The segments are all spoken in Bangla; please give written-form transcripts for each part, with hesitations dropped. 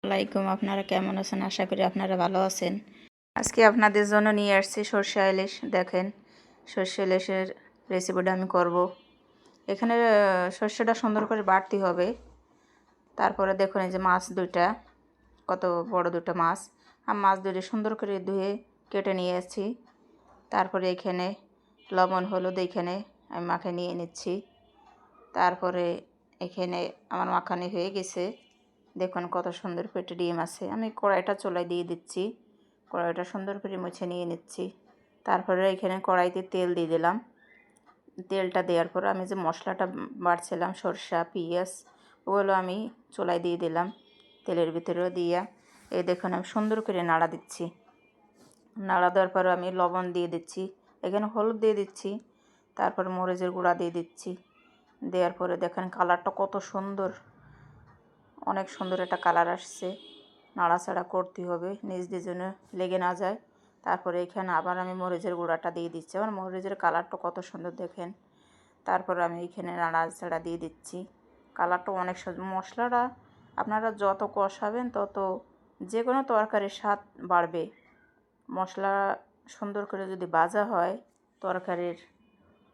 আলাইকুম, আপনারা কেমন আছেন? আশা করি আপনারা ভালো আছেন। আজকে আপনাদের জন্য নিয়ে আসছি সর্ষে ইলিশ। দেখেন, সর্ষে ইলিশের রেসিপিটা আমি করব। এখানে সর্ষেটা সুন্দর করে বাটতে হবে। তারপরে দেখুন এই যে মাছ দুইটা, কত বড় দুটো মাছ। আমি মাছ দুটো সুন্দর করে ধুয়ে কেটে নিয়ে এসেছি। তারপরে এখানে লবণ হলুদ এখানে আমি মাখিয়ে নিয়ে নিচ্ছি। তারপরে এখানে আমার মাখানি হয়ে গেছে। দেখুন কত সুন্দর পেটে ডিম আছে। আমি কড়াইটা চুলায় দিয়ে দিচ্ছি। কড়াইটা সুন্দর করে মুছে নিয়ে নিচ্ছি। তারপরে এখানে কড়াইতে তেল দিয়ে দিলাম। তেলটা দেওয়ার পর আমি যে মশলাটা বাটছিলাম, সরষা পেঁয়াজ, ওগুলো আমি চুলায় দিয়ে দিলাম। তেলের ভিতরেও দিয়া এই দেখুন আমি সুন্দর করে নাড়া দিচ্ছি। নাড়া দেওয়ার পর আমি লবণ দিয়ে দিচ্ছি, এখানে হলুদ দিয়ে দিচ্ছি, তারপর মরিচের গুঁড়া দিয়ে দিচ্ছি। দেওয়ার পরে দেখেন কালারটা কত সুন্দর, অনেক সুন্দর একটা কালার আসছে। নাড়াচাড়া করতে হবে নিচ দিয়ে যেন লেগে না যায়। তারপরে এখানে আবার আমি মরিচের গুঁড়াটা দিয়ে দিচ্ছি। আমার মরিচের কালারটা কত সুন্দর দেখেন। তারপর আমি এখানে নাড়াচাড়া দিয়ে দিচ্ছি। কালারটা অনেক সুন্দর। মশলাটা আপনারা যত কষাবেন তত যে কোনো তরকারির স্বাদ বাড়বে। মশলা সুন্দর করে যদি ভাজা হয় তরকারির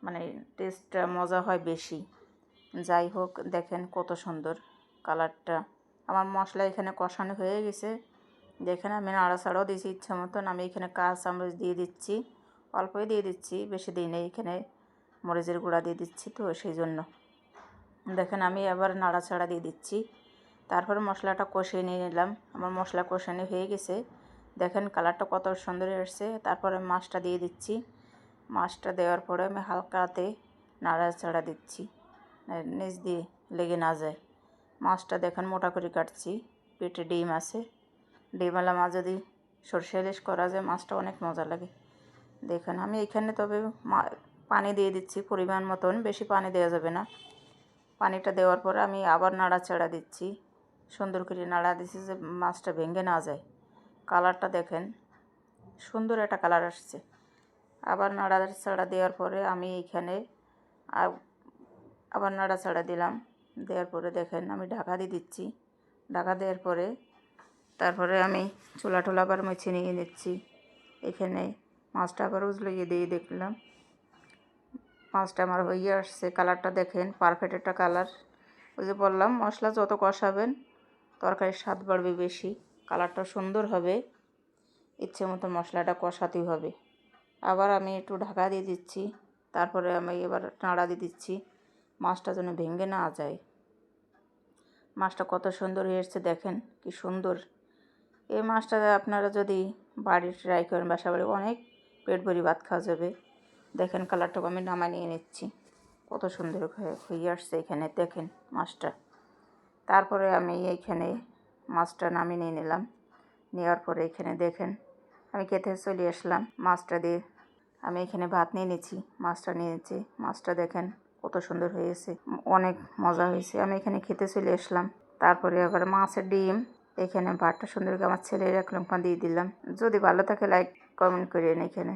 মানে টেস্টটা মজা হয় বেশি। যাই হোক, দেখেন কত সুন্দর কালারটা। আমার মশলা এখানে কষানো হয়ে গেছে। দেখেন আমি নাড়াচাড়াও দিয়েছি ইচ্ছা মতন। আমি এখানে কাঁচামরিচ দিয়ে দিচ্ছি, অল্পই দিয়ে দিচ্ছি, বেশি দিই নেই। এখানে মরিচের গুঁড়া দিয়ে দিচ্ছি তো সেই জন্য। দেখেন আমি আবার নাড়াচাড়া দিয়ে দিচ্ছি। তারপর মশলাটা কষিয়ে নিয়ে নিলাম। আমার মশলা কষানো হয়ে গেছে। দেখেন কালারটা কত সুন্দর এসেছে। তারপরে মাছটা দিয়ে দিচ্ছি। মাছটা দেওয়ার পরে আমি হালকাতে নাড়াচাড়া দিচ্ছি, নিচ দিয়ে লেগে না যায়। মাছটা দেখেন মোটা করে কাটছি। পেটে ডিম আছে। ডিমওয়ালা মাছ যদি সরষে ইলিশ করা যায় মাছটা অনেক মজা লাগে। দেখেন আমি এখানে তবে পানি দিয়ে দিচ্ছি পরিমাণ মতন, বেশি পানি দেওয়া যাবে না। পানিটা দেওয়ার পরে আমি আবার নাড়াচাড়া দিচ্ছি। সুন্দর করে নাড়া দিচ্ছি যে মাছটা ভেঙে না যায়। কালারটা দেখেন সুন্দর একটা কালার আসছে। আবার নাড়াচাড়া দেওয়ার পরে আমি এইখানে আবার নাড়াচাড়া দিলাম। দেওয়ার পরে দেখেন আমি ঢাকা দিয়ে দিচ্ছি। ঢাকা দেওয়ার পরে তারপরে আমি চুলা টোলা আবার মুছে নিয়ে নিচ্ছি। এখানে মাছটা আবার উজলিয়ে দিয়ে দেখলাম মাছটা আমার হয়ে আসছে। কালারটা দেখেন পারফেক্ট একটা কালার। ওই যে বললাম মশলা যত কষাবেন তরকারির স্বাদ বাড়বে বেশি, কালারটা সুন্দর হবে। ইচ্ছে মতো মশলাটা কষাতেই হবে। আবার আমি একটু ঢাকা দিয়ে দিচ্ছি। তারপরে আমি এবার নাড়া দিয়ে দিচ্ছি, মাছটা যেন ভেঙে না যায়। মাছটা কত সুন্দর হয়েছে দেখেন কি সুন্দর। এই মাছটা আপনারা যদি বাড়ির ট্রাই করেন বাসা বাড়ি অনেক পেট ভরি ভাত খাওয়া যাবে। দেখেন কালারটাকে আমি নামায় নিয়ে নিচ্ছি। কত সুন্দর হয়ে আসছে এখানে দেখেন মাছটা। তারপরে আমি এইখানে মাছটা নামিয়ে নিয়ে নিলাম। নেওয়ার পরে এখানে দেখেন আমি খেতে চলে আসলাম। মাছটা দিয়ে আমি এখানে ভাত নিয়ে নিচ্ছি, মাছটা নিয়ে নিচ্ছি। মাছটা দেখেন কত সুন্দর হয়েছে, অনেক মজা হয়েছে। আমি এখানে খেতে চলে আসলাম। তারপরে আবার মাছের ডিম এখানে ভাতটা সুন্দর করে আমার ছেলে রাখলাম দিয়ে দিলাম। যদি ভালো থাকে লাইক কমেন্ট করেন এখানে।